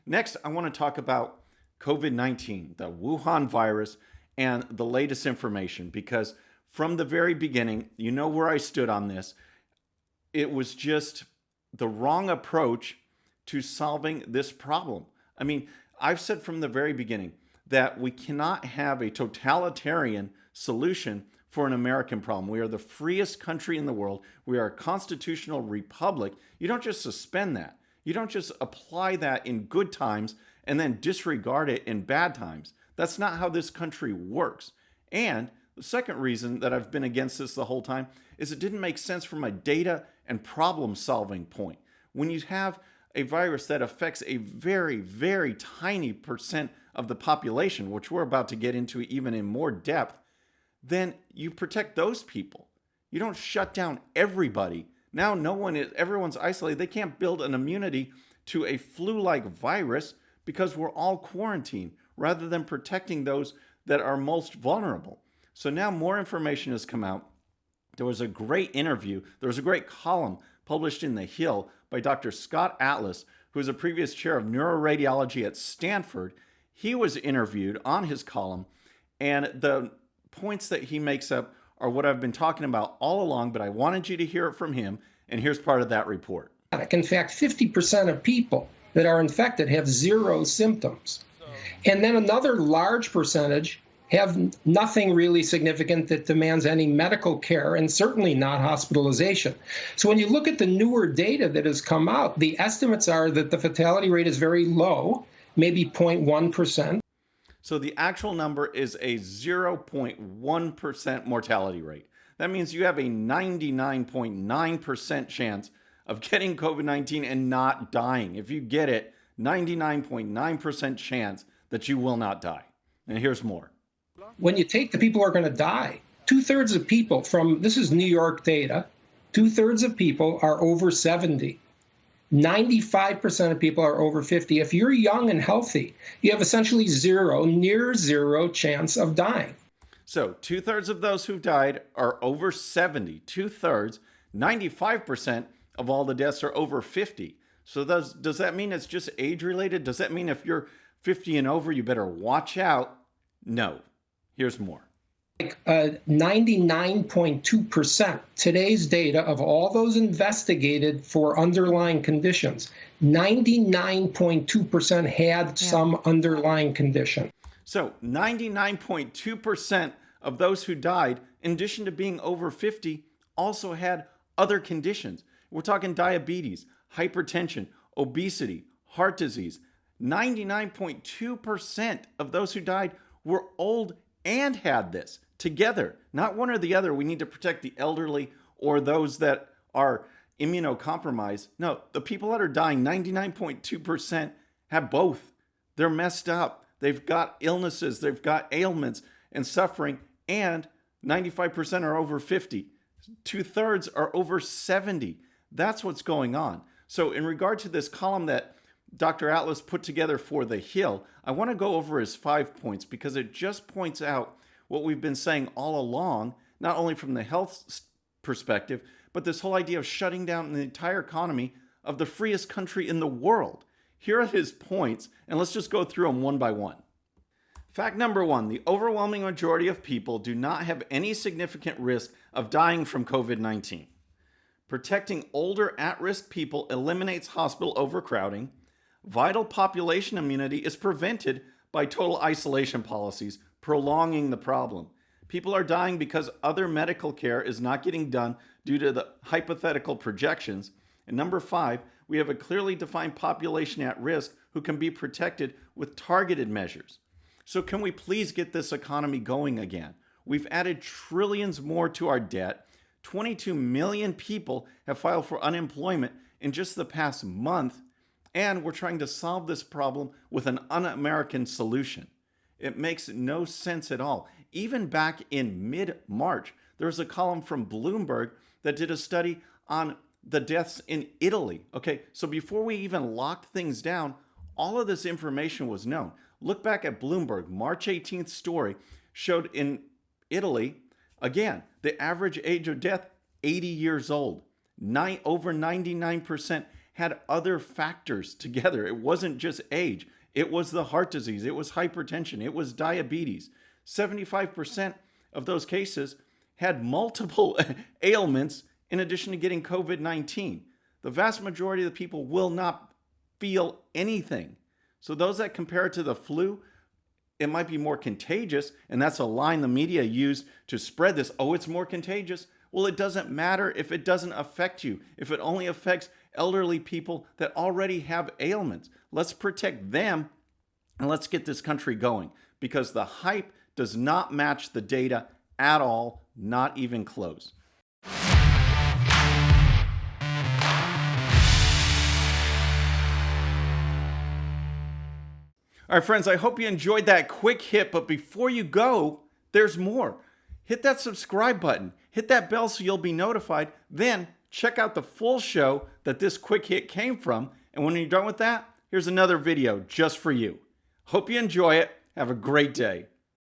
Next, I want to talk about COVID-19, the Wuhan virus, and the latest information, because from the very beginning, you know where I stood on this. It was just the wrong approach to solving this problem. I mean, I've said from the very beginning that we cannot have a totalitarian solution for an American problem. We are the freest country in the world. We are a constitutional republic. You don't just suspend that. You don't just apply that in good times and then disregard it in bad times. That's not how this country works. And the second reason that I've been against this the whole time is it didn't make sense from a data and problem solving point. When you have a virus that affects a very, very tiny percent of the population, which we're about to get into even in more depth, then you protect those people. You don't shut down everybody. Now everyone's isolated. They can't build an immunity to a flu-like virus because we're all quarantined rather than protecting those that are most vulnerable. So now more information has come out. There was a great interview. There was a great column published in The Hill by Dr. Scott Atlas, who is a previous chair of neuroradiology at Stanford. He was interviewed on his column, and the points that he makes up are what I've been talking about all along, but I wanted you to hear it from him, and here's part of that report. In fact, 50% of people that are infected have zero symptoms. And then another large percentage have nothing really significant that demands any medical care, and certainly not hospitalization. So when you look at the newer data that has come out, the estimates are that the fatality rate is very low, maybe 0.1%. So the actual number is a 0.1% mortality rate. That means you have a 99.9% chance of getting COVID-19 and not dying. If you get it, 99.9% chance that you will not die. And here's more. When you take the people who are going to die, 2/3 of people this is New York data, 2/3 of people are over 70. 95% of people are over 50. If you're young and healthy, you have essentially near zero chance of dying. So 2/3 of those who died are over 70. 2/3, 95% of all the deaths are over 50. So does that mean it's just age related? Does that mean if you're 50 and over, you better watch out? No. Here's more. 99.2%, today's data of all those investigated for underlying conditions, 99.2% had some underlying condition. So 99.2% of those who died, in addition to being over 50, also had other conditions. We're talking diabetes, hypertension, obesity, heart disease. 99.2% of those who died were old and had this together, not one or the other. We need to protect the elderly or those that are immunocompromised. No, the people that are dying, 99.2% have both. They're messed up. They've got illnesses, they've got ailments and suffering, and 95% are over 50. 2/3 are over 70. That's what's going on. So in regard to this column that Dr. Atlas put together for The Hill, I want to go over his 5 points because it just points out what we've been saying all along, not only from the health perspective, but this whole idea of shutting down the entire economy of the freest country in the world. Here are his points, and let's just go through them one by one. Fact number 1, the overwhelming majority of people do not have any significant risk of dying from COVID-19. Protecting older at-risk people eliminates hospital overcrowding. Vital population immunity is prevented by total isolation policies, prolonging the problem. People are dying because other medical care is not getting done due to the hypothetical projections. And number 5, we have a clearly defined population at risk who can be protected with targeted measures. So can we please get this economy going again? We've added trillions more to our debt. 22 million people have filed for unemployment in just the past month. And we're trying to solve this problem with an un-American solution. It makes no sense at all. Even back in mid-March, there was a column from Bloomberg that did a study on the deaths in Italy. Okay, so before we even locked things down, all of this information was known. Look back at Bloomberg, March 18th story showed in Italy, again, the average age of death, 80 years old. Over 99% had other factors together. It wasn't just age. It was the heart disease. It was hypertension. It was diabetes. 75% of those cases had multiple ailments in addition to getting COVID-19. The vast majority of the people will not feel anything. So those that compare it to the flu, it might be more contagious, and that's a line the media used to spread this. Oh, it's more contagious. Well, it doesn't matter if it doesn't affect you, if it only affects elderly people that already have ailments. Let's protect them, and let's get this country going, because the hype does not match the data at all, not even close. All right, friends, I hope you enjoyed that quick hit, but before you go, there's more. Hit that subscribe button, hit that bell so you'll be notified, then check out the full show that this quick hit came from, and when you're done with that, here's another video just for you. Hope you enjoy it. Have a great day.